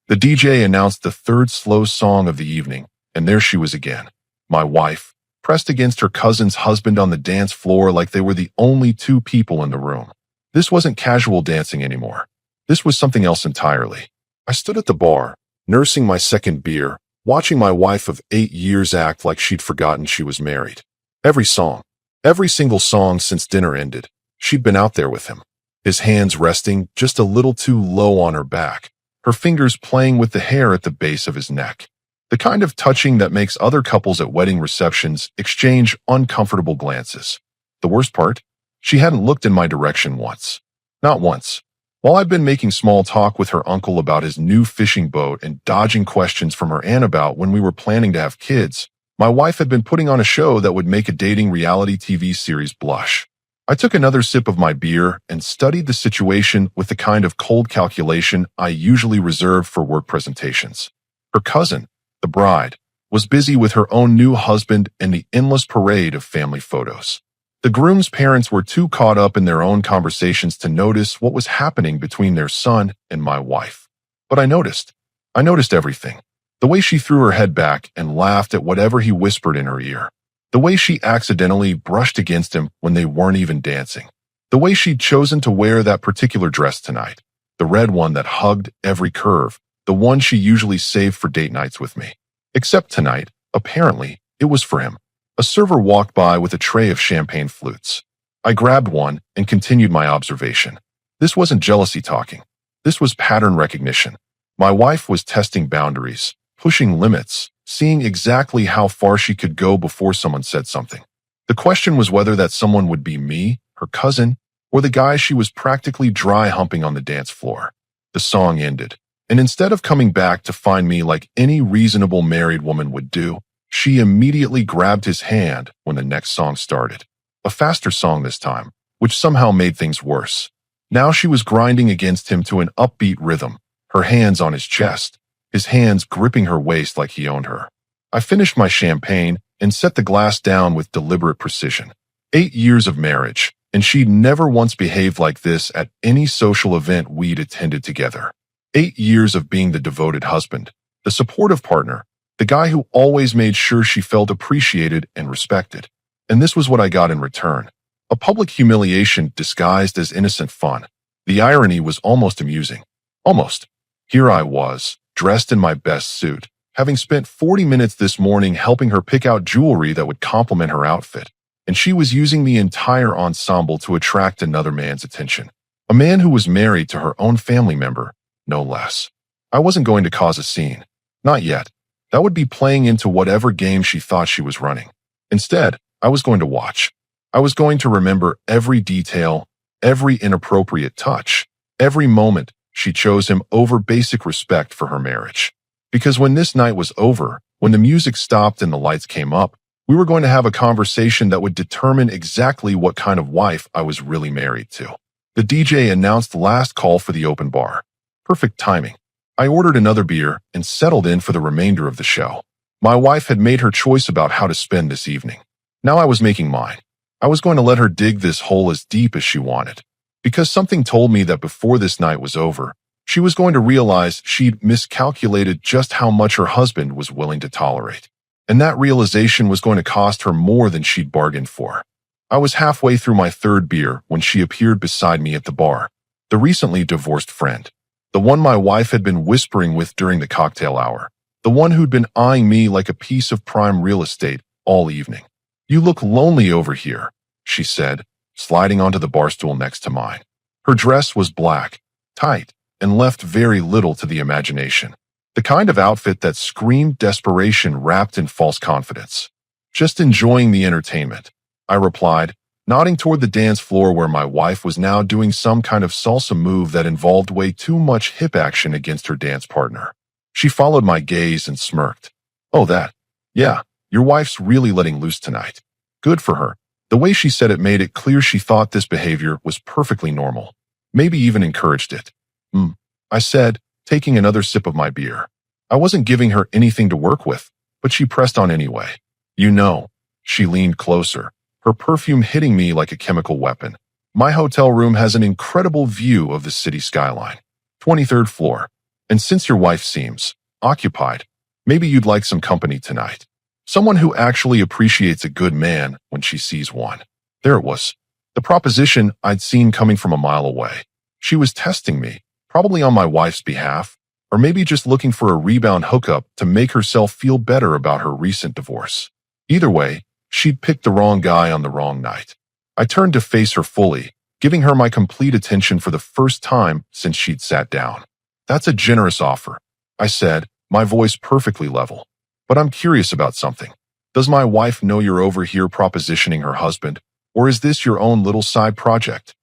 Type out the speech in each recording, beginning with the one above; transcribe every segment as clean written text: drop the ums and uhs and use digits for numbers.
The DJ announced the third slow song of the evening, and there she was again, my wife, pressed against her cousin's husband on the dance floor like they were the only two people in the room. This wasn't casual dancing anymore. This was something else entirely. I stood at the bar, nursing my second beer, watching my wife of 8 years act like she'd forgotten she was married. Every single song since dinner ended, she'd been out there with him, his hands resting just a little too low on her back, her fingers playing with the hair at the base of his neck. The kind of touching that makes other couples at wedding receptions exchange uncomfortable glances. The worst part? She hadn't looked in my direction once. Not once. While I'd been making small talk with her uncle about his new fishing boat and dodging questions from her aunt about when we were planning to have kids, my wife had been putting on a show that would make a dating reality TV series blush. I took another sip of my beer and studied the situation with the kind of cold calculation I usually reserve for work presentations. Her cousin, the bride, was busy with her own new husband and the endless parade of family photos. The groom's parents were too caught up in their own conversations to notice what was happening between their son and my wife. But I noticed. I noticed everything. The way she threw her head back and laughed at whatever he whispered in her ear. The way she accidentally brushed against him when they weren't even dancing. The way she'd chosen to wear that particular dress tonight. The red one that hugged every curve. The one she usually saved for date nights with me. Except tonight, apparently, it was for him. A server walked by with a tray of champagne flutes. I grabbed one and continued my observation. This wasn't jealousy talking. This was pattern recognition. My wife was testing boundaries, pushing limits, seeing exactly how far she could go before someone said something. The question was whether that someone would be me, her cousin, or the guy she was practically dry humping on the dance floor. The song ended. And instead of coming back to find me like any reasonable married woman would do, she immediately grabbed his hand when the next song started. A faster song this time, which somehow made things worse. Now she was grinding against him to an upbeat rhythm, her hands on his chest, his hands gripping her waist like he owned her. I finished my champagne and set the glass down with deliberate precision. 8 years of marriage, and she'd never once behaved like this at any social event we'd attended together. 8 years of being the devoted husband, the supportive partner, the guy who always made sure she felt appreciated and respected. And this was what I got in return. A public humiliation disguised as innocent fun. The irony was almost amusing. Almost. Here I was, dressed in my best suit, having spent 40 minutes this morning helping her pick out jewelry that would complement her outfit. And she was using the entire ensemble to attract another man's attention. A man who was married to her own family member. No less. I wasn't going to cause a scene. Not yet. That would be playing into whatever game she thought she was running. Instead, I was going to watch. I was going to remember every detail, every inappropriate touch, every moment she chose him over basic respect for her marriage. Because when this night was over, when the music stopped and the lights came up, we were going to have a conversation that would determine exactly what kind of wife I was really married to. The DJ announced the last call for the open bar. Perfect timing. I ordered another beer and settled in for the remainder of the show. My wife had made her choice about how to spend this evening. Now I was making mine. I was going to let her dig this hole as deep as she wanted. Because something told me that before this night was over, she was going to realize she'd miscalculated just how much her husband was willing to tolerate. And that realization was going to cost her more than she'd bargained for. I was halfway through my third beer when she appeared beside me at the bar. The recently divorced friend. The one my wife had been whispering with during the cocktail hour. The one who'd been eyeing me like a piece of prime real estate all evening. "You look lonely over here," she said, sliding onto the bar stool next to mine. Her dress was black, tight, and left very little to the imagination. The kind of outfit that screamed desperation wrapped in false confidence. "Just enjoying the entertainment," I replied, nodding toward the dance floor where my wife was now doing some kind of salsa move that involved way too much hip action against her dance partner. She followed my gaze and smirked. "Oh, that. Yeah, your wife's really letting loose tonight. Good for her." The way she said it made it clear she thought this behavior was perfectly normal. Maybe even encouraged it. I said, taking another sip of my beer. I wasn't giving her anything to work with, but she pressed on anyway. "You know." She leaned closer, her perfume hitting me like a chemical weapon. "My hotel room has an incredible view of the city skyline. 23rd floor. And since your wife seems occupied, maybe you'd like some company tonight. Someone who actually appreciates a good man when she sees one. There it was. The proposition I'd seen coming from a mile away. She was testing me, probably on my wife's behalf, or maybe just looking for a rebound hookup to make herself feel better about her recent divorce. Either way, she'd picked the wrong guy on the wrong night. I turned to face her fully, giving her my complete attention for the first time since she'd sat down. That's a generous offer, I said, my voice perfectly level. But I'm curious about something. Does my wife know you're over here propositioning her husband, or is this your own little side project?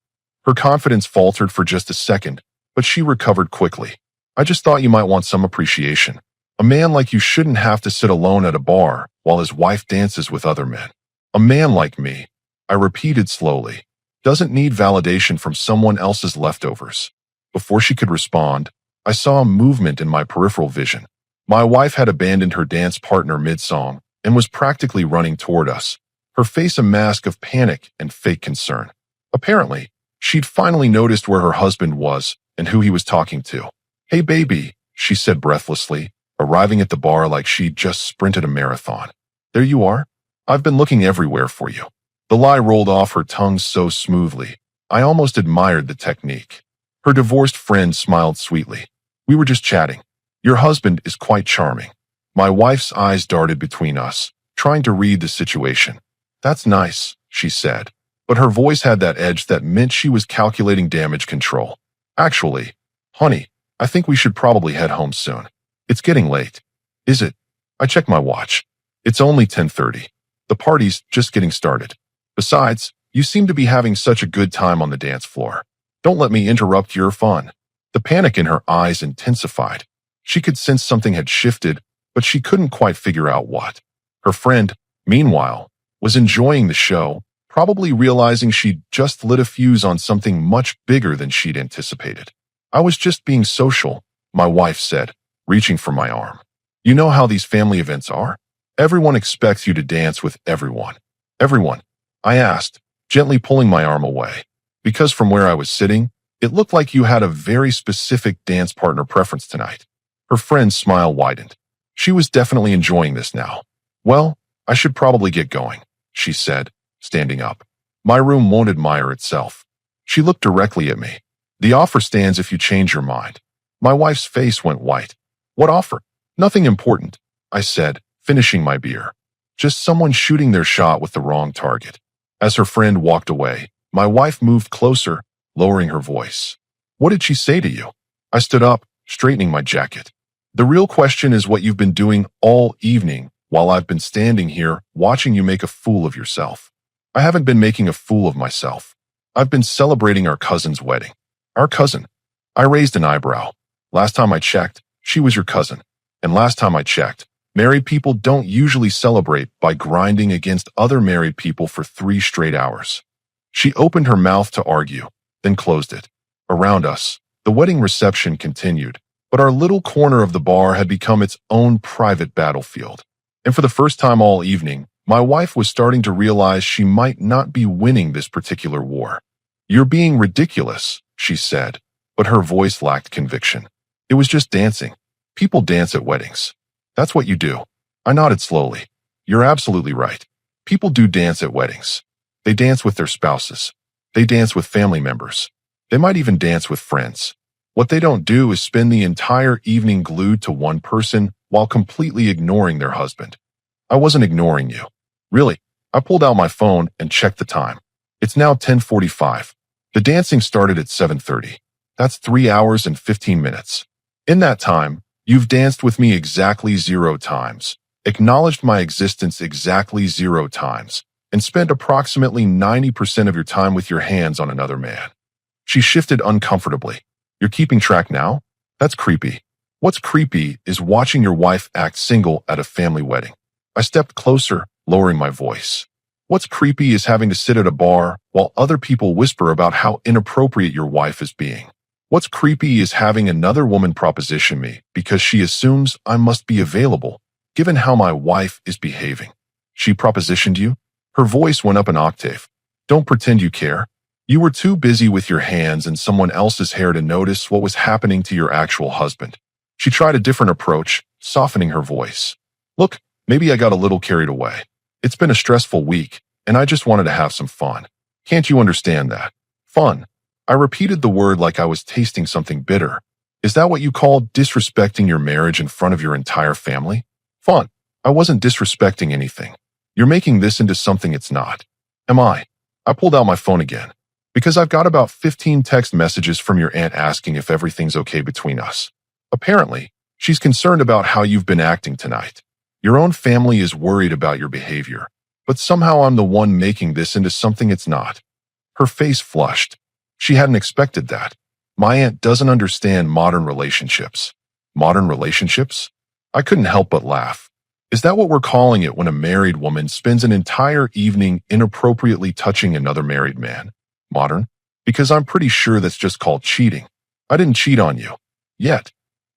Her confidence faltered for just a second, but she recovered quickly. I just thought you might want some appreciation. A man like you shouldn't have to sit alone at a bar while his wife dances with other men. A man like me, I repeated slowly, doesn't need validation from someone else's leftovers. Before she could respond, I saw a movement in my peripheral vision. My wife had abandoned her dance partner mid-song and was practically running toward us, her face a mask of panic and fake concern. Apparently, she'd finally noticed where her husband was and who he was talking to. "Hey baby," she said breathlessly, arriving at the bar like she'd just sprinted a marathon. "There you are. I've been looking everywhere for you." The lie rolled off her tongue so smoothly, I almost admired the technique. Her divorced friend smiled sweetly. "We were just chatting. Your husband is quite charming." My wife's eyes darted between us, trying to read the situation. "That's nice," she said, but her voice had that edge that meant she was calculating damage control. "Actually, honey, I think we should probably head home soon. It's getting late." "Is it?" I checked my watch. "It's only 10:30. The party's just getting started. Besides, you seem to be having such a good time on the dance floor. Don't let me interrupt your fun." The panic in her eyes intensified. She could sense something had shifted, but she couldn't quite figure out what. Her friend, meanwhile, was enjoying the show, probably realizing she'd just lit a fuse on something much bigger than she'd anticipated. "I was just being social," my wife said, reaching for my arm. "You know how these family events are? Everyone expects you to dance with everyone." "Everyone?" I asked, gently pulling my arm away. Because from where I was sitting, it looked like you had a very specific dance partner preference tonight. Her friend's smile widened. She was definitely enjoying this now. "Well, I should probably get going," she said, standing up. "My room won't admire itself." She looked directly at me. "The offer stands if you change your mind." My wife's face went white. "What offer?" "Nothing important," I said, finishing my beer. "Just someone shooting their shot with the wrong target." As her friend walked away, my wife moved closer, lowering her voice. "What did she say to you?" I stood up, straightening my jacket. "The real question is what you've been doing all evening while I've been standing here watching you make a fool of yourself." "I haven't been making a fool of myself. I've been celebrating our cousin's wedding." "Our cousin?" I raised an eyebrow. "Last time I checked, she was your cousin. And last time I checked, married people don't usually celebrate by grinding against other married people for 3 straight hours." She opened her mouth to argue, then closed it. Around us, the wedding reception continued, but our little corner of the bar had become its own private battlefield. And for the first time all evening, my wife was starting to realize she might not be winning this particular war. "You're being ridiculous," she said, but her voice lacked conviction. "It was just dancing. People dance at weddings. That's what you do." I nodded slowly. "You're absolutely right. People do dance at weddings. They dance with their spouses. They dance with family members. They might even dance with friends. What they don't do is spend the entire evening glued to one person while completely ignoring their husband." I wasn't ignoring you. Really, I pulled out my phone and checked the time. It's now 10:45. The dancing started at 7:30. That's 3 hours and 15 minutes. In that time, you've danced with me exactly 0 times, acknowledged my existence exactly 0 times, and spent approximately 90% of your time with your hands on another man. She shifted uncomfortably. "You're keeping track now? That's creepy." "What's creepy is watching your wife act single at a family wedding." I stepped closer, lowering my voice. "What's creepy is having to sit at a bar while other people whisper about how inappropriate your wife is being. What's creepy is having another woman proposition me because she assumes I must be available, given how my wife is behaving." "She propositioned you?" Her voice went up an octave. "Don't pretend you care. You were too busy with your hands and someone else's hair to notice what was happening to your actual husband." She tried a different approach, softening her voice. Look, maybe I got a little carried away. It's been a stressful week, and I just wanted to have some fun. Can't you understand that? Fun. I repeated the word like I was tasting something bitter. Is that what you call disrespecting your marriage in front of your entire family? Fun. I wasn't disrespecting anything. You're making this into something it's not. Am I? I pulled out my phone again. Because I've got about 15 text messages from your aunt asking if everything's okay between us. Apparently, she's concerned about how you've been acting tonight. Your own family is worried about your behavior, but somehow I'm the one making this into something it's not. Her face flushed. She hadn't expected that. My aunt doesn't understand modern relationships. Modern relationships? I couldn't help but laugh. Is that what we're calling it when a married woman spends an entire evening inappropriately touching another married man? Modern? Because I'm pretty sure that's just called cheating. I didn't cheat on you. Yet.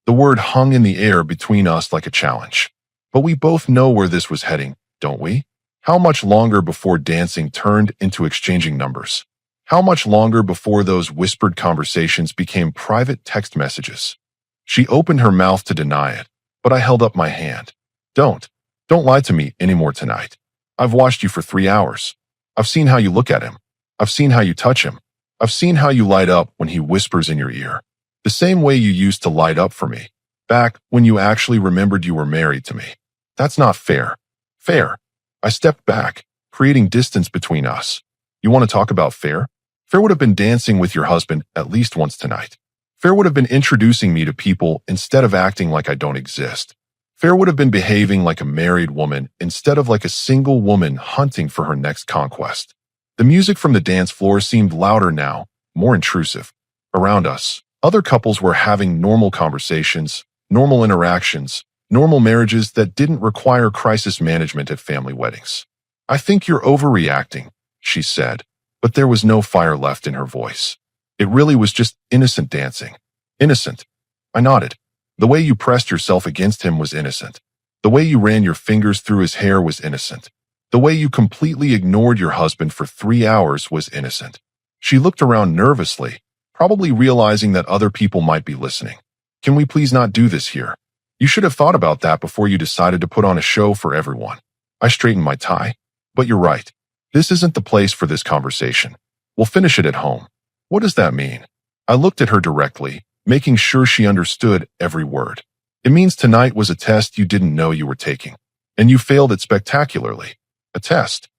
The word hung in the air between us like a challenge. But we both know where this was heading, don't we? How much longer before dancing turned into exchanging numbers? How much longer before those whispered conversations became private text messages? She opened her mouth to deny it, but I held up my hand. Don't lie to me anymore tonight. I've watched you for 3 hours. I've seen how you look at him. I've seen how you touch him. I've seen how you light up when he whispers in your ear. The same way you used to light up for me, back when you actually remembered you were married to me. That's not fair. Fair. I stepped back, creating distance between us. You want to talk about fair? Fair would have been dancing with your husband at least once tonight. Fair would have been introducing me to people instead of acting like I don't exist. Fair would have been behaving like a married woman instead of like a single woman hunting for her next conquest. The music from the dance floor seemed louder now, more intrusive. Around us, other couples were having normal conversations, normal interactions, normal marriages that didn't require crisis management at family weddings. I think you're overreacting, she said, but there was no fire left in her voice. It really was just innocent dancing. Innocent. I nodded. The way you pressed yourself against him was innocent. The way you ran your fingers through his hair was innocent. The way you completely ignored your husband for 3 hours was innocent. She looked around nervously, probably realizing that other people might be listening. Can we please not do this here? You should have thought about that before you decided to put on a show for everyone. I straightened my tie. But you're right. This isn't the place for this conversation. We'll finish it at home. What does that mean? I looked at her directly, making sure she understood every word. It means tonight was a test you didn't know you were taking. And you failed it spectacularly. A test.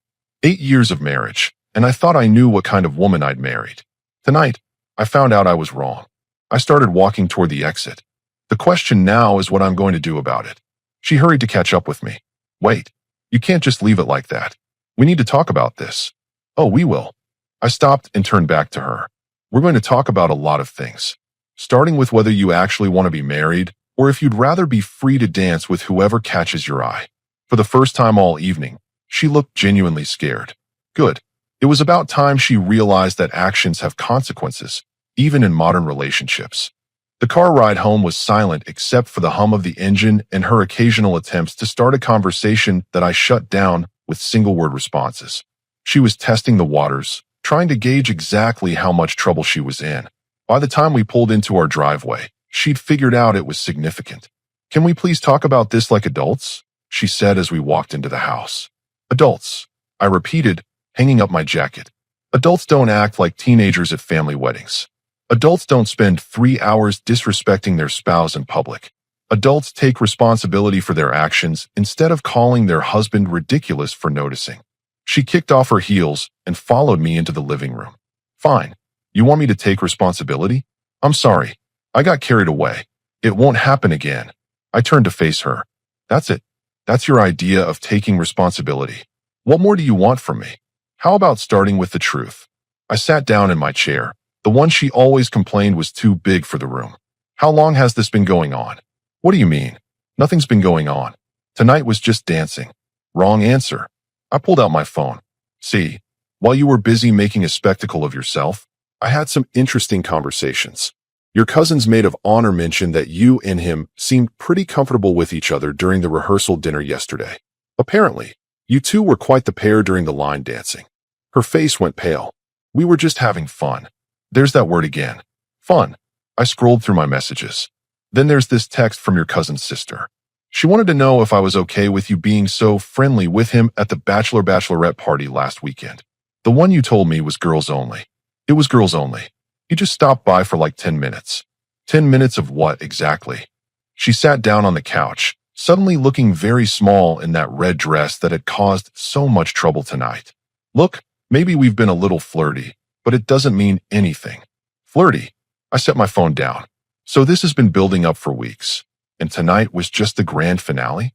8 years of marriage, and I thought I knew what kind of woman I'd married. Tonight, I found out I was wrong. I started walking toward the exit. The question now is what I'm going to do about it. She hurried to catch up with me. Wait, you can't just leave it like that. We need to talk about this. Oh, we will. I stopped and turned back to her. We're going to talk about a lot of things. Starting with whether you actually want to be married, or if you'd rather be free to dance with whoever catches your eye. For the first time all evening, she looked genuinely scared. Good. It was about time she realized that actions have consequences, even in modern relationships. The car ride home was silent except for the hum of the engine and her occasional attempts to start a conversation that I shut down with single-word responses. She was testing the waters, trying to gauge exactly how much trouble she was in. By the time we pulled into our driveway, she'd figured out it was significant. Can we please talk about this like adults? She said as we walked into the house. Adults, I repeated, hanging up my jacket. Adults don't act like teenagers at family weddings. Adults don't spend 3 hours disrespecting their spouse in public. Adults take responsibility for their actions instead of calling their husband ridiculous for noticing. She kicked off her heels and followed me into the living room. Fine. You want me to take responsibility? I'm sorry. I got carried away. It won't happen again. I turned to face her. That's it. That's your idea of taking responsibility. What more do you want from me? How about starting with the truth? I sat down in my chair. The one she always complained was too big for the room. How long has this been going on? What do you mean? Nothing's been going on. Tonight was just dancing. Wrong answer. I pulled out my phone. See, while you were busy making a spectacle of yourself, I had some interesting conversations. Your cousin's maid of honor mentioned that you and him seemed pretty comfortable with each other during the rehearsal dinner yesterday. Apparently, you two were quite the pair during the line dancing. Her face went pale. We were just having fun. There's that word again. Fun. I scrolled through my messages. Then there's this text from your cousin's sister. She wanted to know if I was okay with you being so friendly with him at the bachelorette party last weekend. The one you told me was girls only. It was girls only. He just stopped by for like 10 minutes. 10 minutes of what exactly? She sat down on the couch, suddenly looking very small in that red dress that had caused so much trouble tonight. Look, maybe we've been a little flirty, but it doesn't mean anything. Flirty? I set my phone down. So this has been building up for weeks, and tonight was just the grand finale?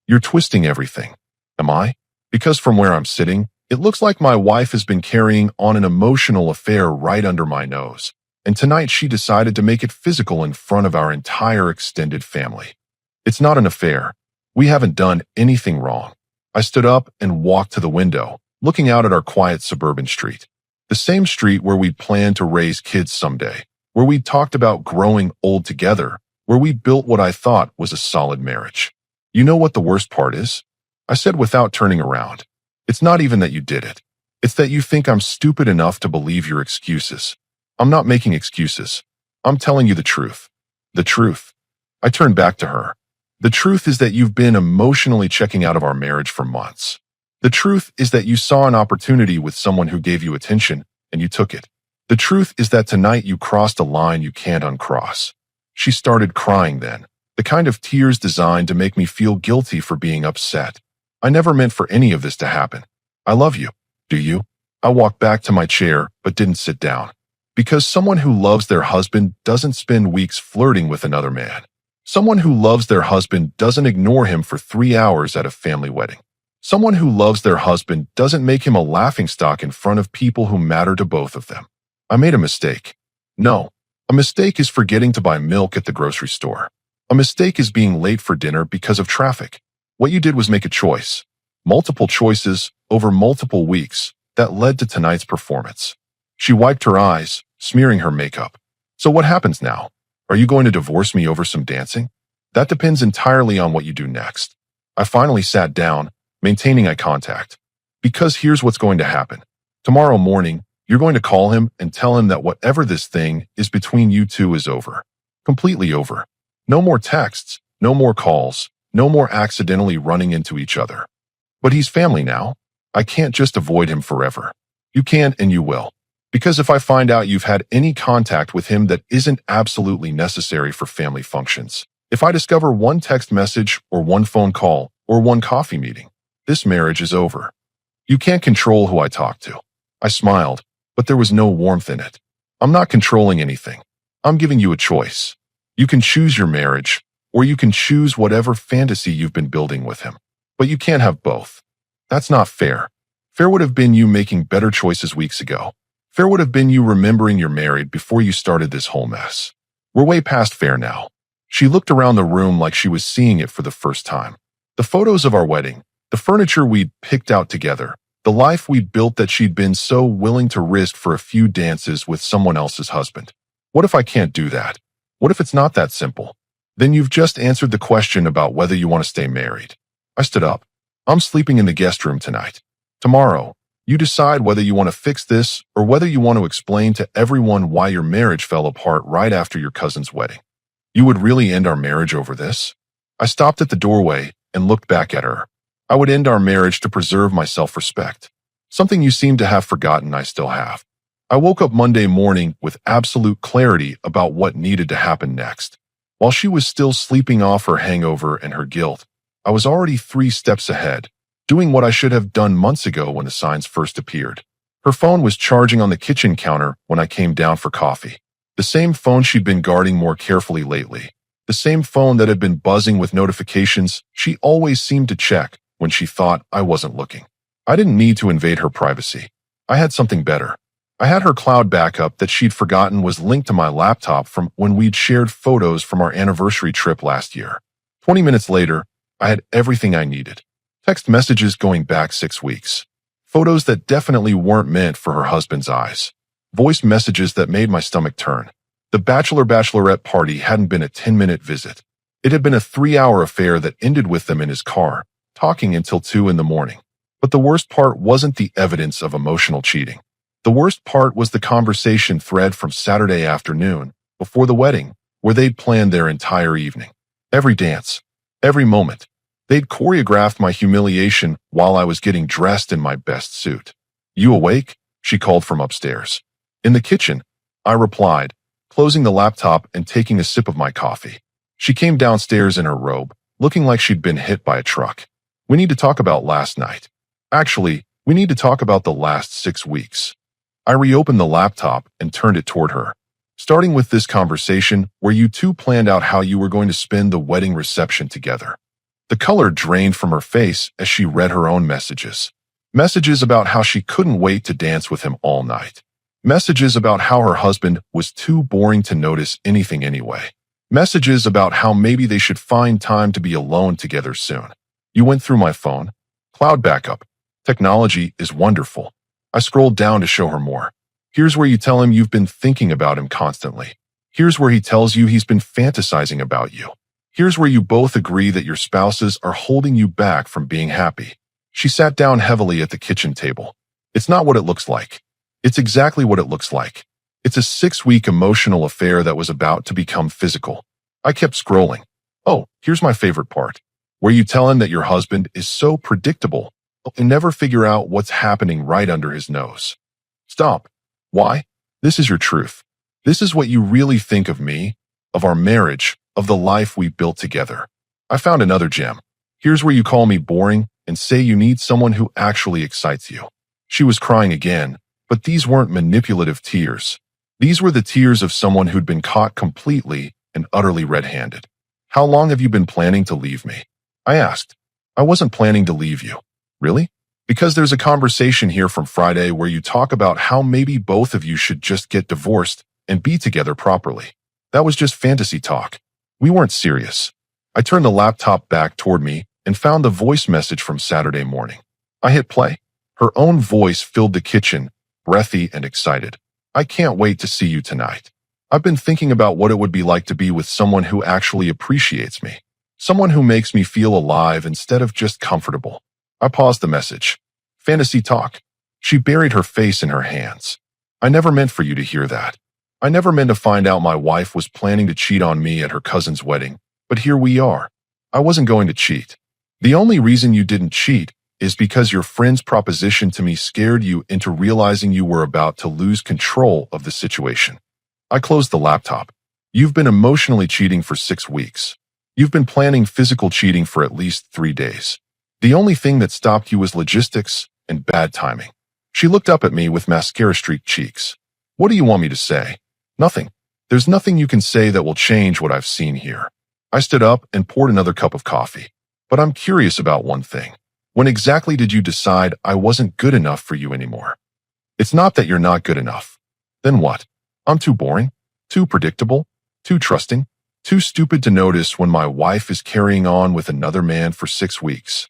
You're twisting everything. Am I? Because from where I'm sitting, it looks like my wife has been carrying on an emotional affair right under my nose, and tonight she decided to make it physical in front of our entire extended family. It's not an affair. We haven't done anything wrong. I stood up and walked to the window, looking out at our quiet suburban street. The same street where we'd planned to raise kids someday, where we talked about growing old together, where we built what I thought was a solid marriage. You know what the worst part is? I said without turning around. It's not even that you did it. It's that you think I'm stupid enough to believe your excuses. I'm not making excuses. I'm telling you the truth. The truth. I turned back to her. The truth is that you've been emotionally checking out of our marriage for months. The truth is that you saw an opportunity with someone who gave you attention, and you took it. The truth is that tonight you crossed a line you can't uncross. She started crying then, the kind of tears designed to make me feel guilty for being upset. I never meant for any of this to happen. I love you. Do you? I walked back to my chair, but didn't sit down. Because someone who loves their husband doesn't spend weeks flirting with another man. Someone who loves their husband doesn't ignore him for 3 hours at a family wedding. Someone who loves their husband doesn't make him a laughingstock in front of people who matter to both of them. I made a mistake. No, a mistake is forgetting to buy milk at the grocery store. A mistake is being late for dinner because of traffic. What you did was make a choice. Multiple choices over multiple weeks that led to tonight's performance. She wiped her eyes, smearing her makeup. So what happens now? Are you going to divorce me over some dancing? That depends entirely on what you do next. I finally sat down, maintaining eye contact. Because here's what's going to happen. Tomorrow morning, you're going to call him and tell him that whatever this thing is between you two is over. Completely over. No more texts, no more calls, no more accidentally running into each other. But he's family now. I can't just avoid him forever. You can and you will. Because if I find out you've had any contact with him that isn't absolutely necessary for family functions, if I discover one text message or one phone call or one coffee meeting, this marriage is over. You can't control who I talk to. I smiled, but there was no warmth in it. I'm not controlling anything. I'm giving you a choice. You can choose your marriage, or you can choose whatever fantasy you've been building with him. But you can't have both. That's not fair. Fair would have been you making better choices weeks ago. Fair would have been you remembering you're married before you started this whole mess. We're way past fair now. She looked around the room like she was seeing it for the first time. The photos of our wedding, the furniture we'd picked out together, the life we'd built that she'd been so willing to risk for a few dances with someone else's husband. What if I can't do that? What if it's not that simple? Then you've just answered the question about whether you want to stay married. I stood up. I'm sleeping in the guest room tonight. Tomorrow, you decide whether you want to fix this or whether you want to explain to everyone why your marriage fell apart right after your cousin's wedding. You would really end our marriage over this? I stopped at the doorway and looked back at her. I would end our marriage to preserve my self-respect. Something you seem to have forgotten I still have. I woke up Monday morning with absolute clarity about what needed to happen next. While she was still sleeping off her hangover and her guilt, I was already 3 steps ahead, doing what I should have done months ago when the signs first appeared. Her phone was charging on the kitchen counter when I came down for coffee. The same phone she'd been guarding more carefully lately. The same phone that had been buzzing with notifications she always seemed to check when she thought I wasn't looking. I didn't need to invade her privacy. I had something better. I had her cloud backup that she'd forgotten was linked to my laptop from when we'd shared photos from our anniversary trip last year. 20 minutes later, I had everything I needed. Text messages going back 6 weeks. Photos that definitely weren't meant for her husband's eyes. Voice messages that made my stomach turn. The bachelorette party hadn't been a 10-minute visit. It had been a 3-hour affair that ended with them in his car, talking until 2 in the morning. But the worst part wasn't the evidence of emotional cheating. The worst part was the conversation thread from Saturday afternoon, before the wedding, where they'd planned their entire evening. Every dance, every moment. They'd choreographed my humiliation while I was getting dressed in my best suit. "You awake?" she called from upstairs. "In the kitchen," I replied, closing the laptop and taking a sip of my coffee. She came downstairs in her robe, looking like she'd been hit by a truck. "We need to talk about last night. Actually, we need to talk about the last 6 weeks." I reopened the laptop and turned it toward her. "Starting with this conversation where you two planned out how you were going to spend the wedding reception together." The color drained from her face as she read her own messages. Messages about how she couldn't wait to dance with him all night. Messages about how her husband was too boring to notice anything anyway. Messages about how maybe they should find time to be alone together soon. "You went through my phone? Cloud backup. Technology is wonderful." I scrolled down to show her more. "Here's where you tell him you've been thinking about him constantly. Here's where he tells you he's been fantasizing about you. Here's where you both agree that your spouses are holding you back from being happy." She sat down heavily at the kitchen table. "It's not what it looks like. It's exactly what it looks like. It's a 6-week emotional affair that was about to become physical." I kept scrolling. "Oh, here's my favorite part. Where you tell him that your husband is so predictable and never figure out what's happening right under his nose." Stop. Why? This is your truth. This is what you really think of me, of our marriage, of the life we built together. I found another gem. "Here's where you call me boring and say you need someone who actually excites you." She was crying again, but these weren't manipulative tears. These were the tears of someone who'd been caught completely and utterly red-handed. "How long have you been planning to leave me?" I asked. "I wasn't planning to leave you." "Really?" "Because there's a conversation here from Friday where you talk about how maybe both of you should just get divorced and be together properly. That was just fantasy talk. We weren't serious." I turned the laptop back toward me and found the voice message from Saturday morning. I hit play. Her own voice filled the kitchen, breathy and excited. "I can't wait to see you tonight. I've been thinking about what it would be like to be with someone who actually appreciates me. Someone who makes me feel alive instead of just comfortable." I paused the message. "Fantasy talk." She buried her face in her hands. "I never meant for you to hear that. I never meant to find out my wife was planning to cheat on me at her cousin's wedding, but here we are. I wasn't going to cheat. The only reason you didn't cheat is because your friend's proposition to me scared you into realizing you were about to lose control of the situation." I closed the laptop. "You've been emotionally cheating for 6 weeks. You've been planning physical cheating for at least 3 days. The only thing that stopped you was logistics and bad timing." She looked up at me with mascara-streaked cheeks. "What do you want me to say?" "Nothing. There's nothing you can say that will change what I've seen here." I stood up and poured another cup of coffee. "But I'm curious about one thing. When exactly did you decide I wasn't good enough for you anymore?" "It's not that you're not good enough." "Then what? I'm too boring, too predictable, too trusting, too stupid to notice when my wife is carrying on with another man for 6 weeks."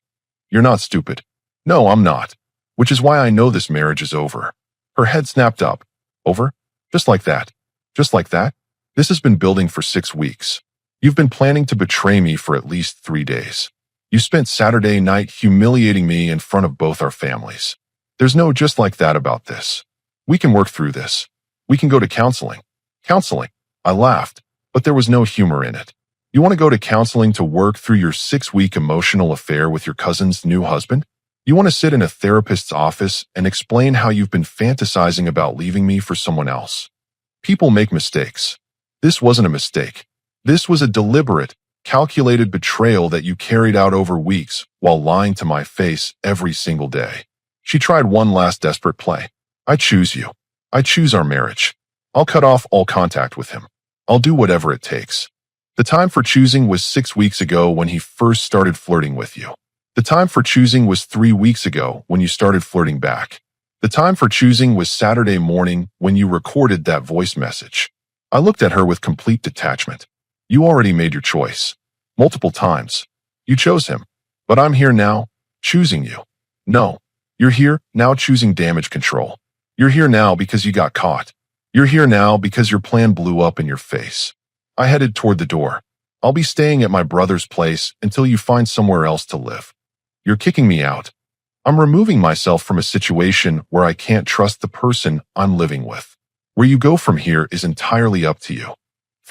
"You're not stupid." "No, I'm not. Which is why I know this marriage is over." Her head snapped up. "Over? Just like that? Just like that? This has been building for 6 weeks. You've been planning to betray me for at least 3 days. You spent Saturday night humiliating me in front of both our families. There's no just like that about this. We can work through this. We can go to counseling." "Counseling?" I laughed, but there was no humor in it. "You want to go to counseling to work through your 6-week emotional affair with your cousin's new husband? You want to sit in a therapist's office and explain how you've been fantasizing about leaving me for someone else?" People make mistakes. This wasn't a mistake. This was a deliberate, calculated betrayal that you carried out over weeks while lying to my face every single day. She tried one last desperate play. "I choose you. I choose our marriage. I'll cut off all contact with him. I'll do whatever it takes." The time for choosing was 6 weeks ago when he first started flirting with you. The time for choosing was 3 weeks ago when you started flirting back. The time for choosing was Saturday morning when you recorded that voice message. I looked at her with complete detachment. You already made your choice. Multiple times. You chose him. But I'm here now, choosing you. No. You're here now choosing damage control. You're here now because you got caught. You're here now because your plan blew up in your face. I headed toward the door. "I'll be staying at my brother's place until you find somewhere else to live." "You're kicking me out." "I'm removing myself from a situation where I can't trust the person I'm living with. Where you go from here is entirely up to you."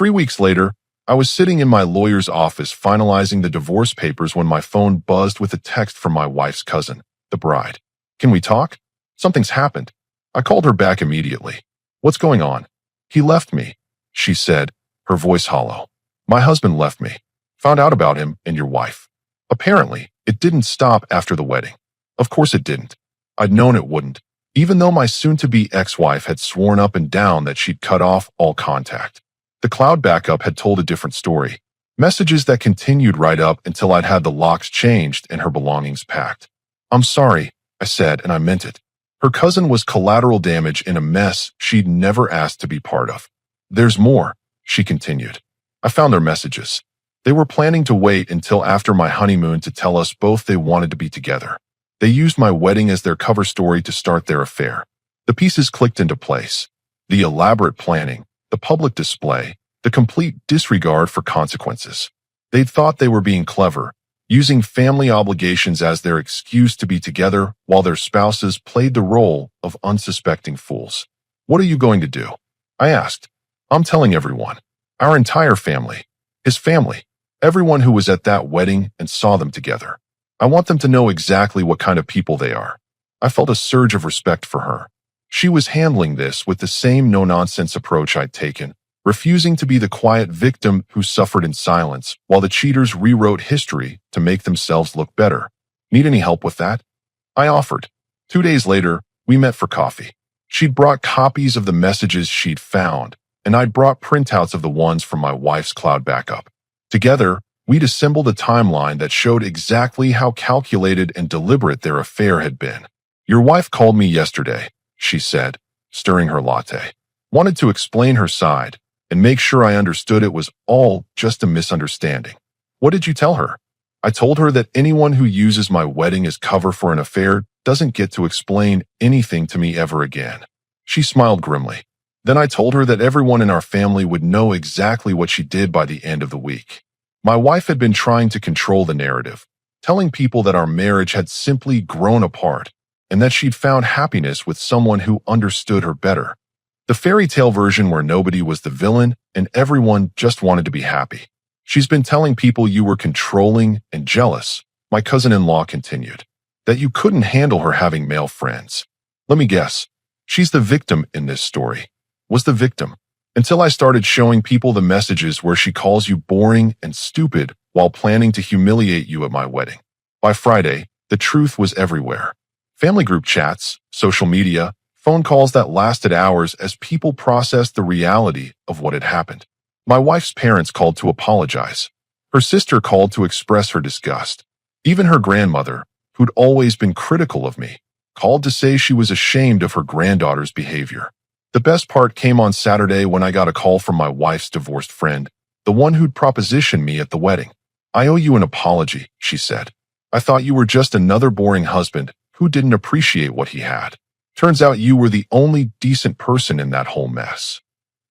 3 weeks later, I was sitting in my lawyer's office finalizing the divorce papers when my phone buzzed with a text from my wife's cousin, the bride. Can we talk? Something's happened. I called her back immediately. What's going on? He left me, she said, her voice hollow. My husband left me. Found out about him and your wife. Apparently, it didn't stop after the wedding. Of course it didn't. I'd known it wouldn't, even though my soon-to-be ex-wife had sworn up and down that she'd cut off all contact. The cloud backup had told a different story. Messages that continued right up until I'd had the locks changed and her belongings packed. I'm sorry, I said, and I meant it. Her cousin was collateral damage in a mess she'd never asked to be part of. There's more, she continued. I found their messages. They were planning to wait until after my honeymoon to tell us both they wanted to be together. They used my wedding as their cover story to start their affair. The pieces clicked into place. The elaborate planning, the public display, the complete disregard for consequences. They'd thought they were being clever, using family obligations as their excuse to be together while their spouses played the role of unsuspecting fools. What are you going to do? I asked. I'm telling everyone. Our entire family. His family. Everyone who was at that wedding and saw them together. I want them to know exactly what kind of people they are. I felt a surge of respect for her. She was handling this with the same no-nonsense approach I'd taken, refusing to be the quiet victim who suffered in silence while the cheaters rewrote history to make themselves look better. Need any help with that? I offered. 2 days later, we met for coffee. She'd brought copies of the messages she'd found, and I'd brought printouts of the ones from my wife's cloud backup. Together, we'd assembled a timeline that showed exactly how calculated and deliberate their affair had been. Your wife called me yesterday, she said, stirring her latte. Wanted to explain her side and make sure I understood it was all just a misunderstanding. What did you tell her? I told her that anyone who uses my wedding as cover for an affair doesn't get to explain anything to me ever again. She smiled grimly. Then I told her that everyone in our family would know exactly what she did by the end of the week. My wife had been trying to control the narrative, telling people that our marriage had simply grown apart and that she'd found happiness with someone who understood her better. The fairy tale version where nobody was the villain and everyone just wanted to be happy. She's been telling people you were controlling and jealous, my cousin-in-law continued, that you couldn't handle her having male friends. Let me guess, she's the victim in this story. Was the victim. Until I started showing people the messages where she calls you boring and stupid while planning to humiliate you at my wedding. By Friday, the truth was everywhere. Family group chats, social media, phone calls that lasted hours as people processed the reality of what had happened. My wife's parents called to apologize. Her sister called to express her disgust. Even her grandmother, who'd always been critical of me, called to say she was ashamed of her granddaughter's behavior. The best part came on Saturday when I got a call from my wife's divorced friend, the one who'd propositioned me at the wedding. I owe you an apology, she said. I thought you were just another boring husband who didn't appreciate what he had. Turns out you were the only decent person in that whole mess.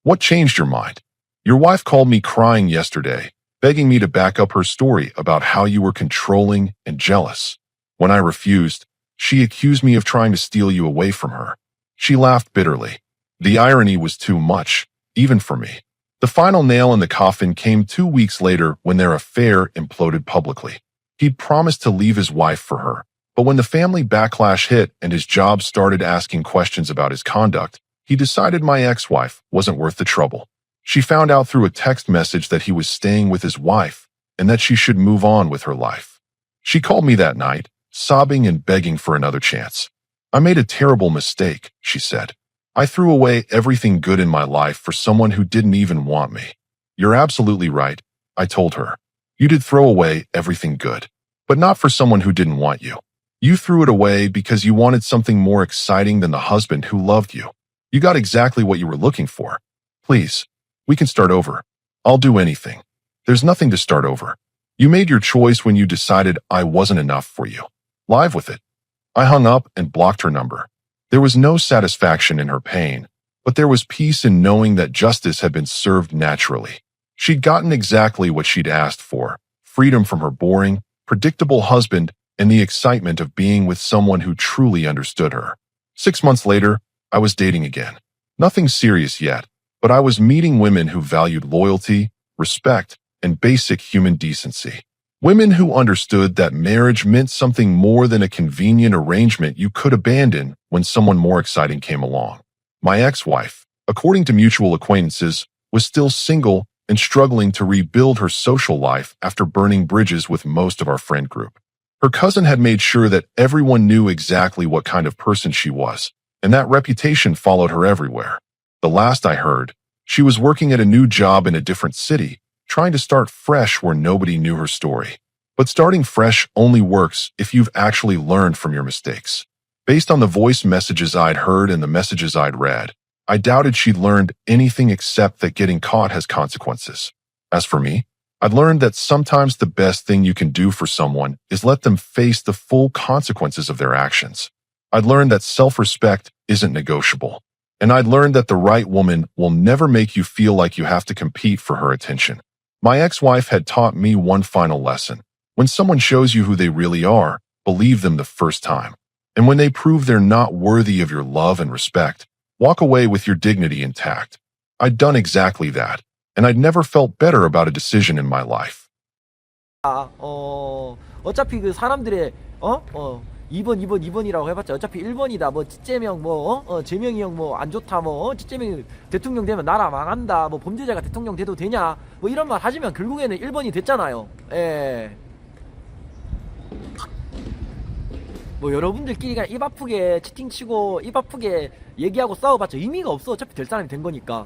What changed your mind? Your wife called me crying yesterday, begging me to back up her story about how you were controlling and jealous. When I refused, she accused me of trying to steal you away from her. She laughed bitterly. The irony was too much, even for me. The final nail in the coffin came 2 weeks later when their affair imploded publicly. He'd promised to leave his wife for her, but when the family backlash hit and his job started asking questions about his conduct, he decided my ex-wife wasn't worth the trouble. She found out through a text message that he was staying with his wife and that she should move on with her life. She called me that night, sobbing and begging for another chance. I made a terrible mistake, she said. I threw away everything good in my life for someone who didn't even want me. You're absolutely right, I told her. You did throw away everything good, but not for someone who didn't want you. You threw it away because you wanted something more exciting than the husband who loved you. You got exactly what you were looking for. Please, we can start over. I'll do anything. There's nothing to start over. You made your choice when you decided I wasn't enough for you. Live with it. I hung up and blocked her number. There was no satisfaction in her pain, but there was peace in knowing that justice had been served naturally. She'd gotten exactly what she'd asked for, freedom from her boring, predictable husband and the excitement of being with someone who truly understood her. 6 months later, I was dating again. Nothing serious yet, But I was meeting women who valued loyalty, respect, and basic human decency. Women who understood that marriage meant something more than a convenient arrangement you could abandon when someone more exciting came along. My ex-wife, according to mutual acquaintances, was still single and struggling to rebuild her social life after burning bridges with most of our friend group. Her cousin had made sure that everyone knew exactly what kind of person she was, and that reputation followed her everywhere. The last I heard, she was working at a new job in a different city, trying to start fresh where nobody knew her story. But starting fresh only works if you've actually learned from your mistakes. Based on the voice messages I'd heard and the messages I'd read, I doubted she'd learned anything except that getting caught has consequences. As for me, I'd learned that sometimes the best thing you can do for someone is let them face the full consequences of their actions. I'd learned that self-respect isn't negotiable. And I'd learned that the right woman will never make you feel like you have to compete for her attention. My ex-wife had taught me one final lesson. When someone shows you who they really are, believe them the first time. And when they prove they're not worthy of your love and respect, walk away with your dignity intact. I'd done exactly that, and I'd never felt better about a decision in my life. 어차피 그 사람들의 2번 2번이라고 해봤자 어차피 1번이다. 뭐 찌째명 재명이 형 뭐 안 좋다. 뭐 찌째명이 대통령 되면 나라 망한다. 뭐 범죄자가 대통령 돼도 되냐. 뭐 이런 말 하지만 결국에는 1번이 됐잖아요. 예. 뭐 여러분들끼리 그냥 입 아프게 채팅치고 입 아프게 얘기하고 싸워봤자 의미가 없어. 어차피 될 사람이 된 거니까.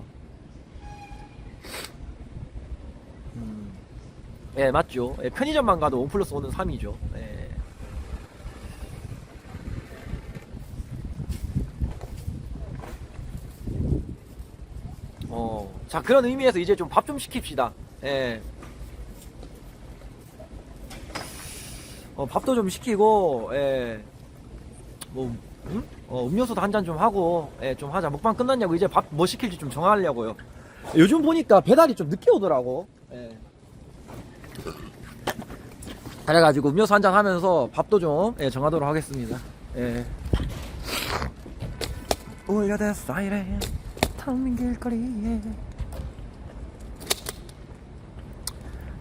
예, 맞죠. 예, 편의점만 가도 1 플러스 1은 3이죠. 예. 자, 그런 의미에서 이제 좀 밥 좀 시킵시다. 예. 밥도 좀 시키고, 예. 뭐, 음료수도 한 잔 좀 하고, 예, 좀 하자. 먹방 끝났냐고, 이제 밥 뭐 시킬지 좀 정하려고요. 요즘 보니까 배달이 좀 늦게 오더라고. 예. 그래가지고 음료수 한 잔 하면서 밥도 좀, 예, 정하도록 하겠습니다. 예. 울려대 사이렌, 텅빈 길거리에.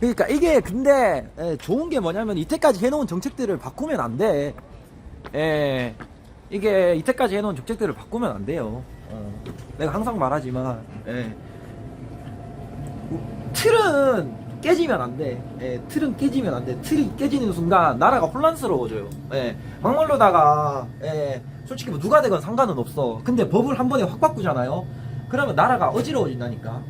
그러니까 이게 근데 좋은 게 뭐냐면 이때까지 해놓은 정책들을 바꾸면 안 돼. 이게 이때까지 해놓은 정책들을 바꾸면 안 돼요. 내가 항상 말하지만 틀은 깨지면 안 돼. 틀은 깨지면 안 돼. 틀이 깨지는 순간 나라가 혼란스러워져요. 막말로다가 솔직히 뭐 누가 되건 상관은 없어. 근데 법을 한 번에 확 바꾸잖아요. 그러면 나라가 어지러워진다니까.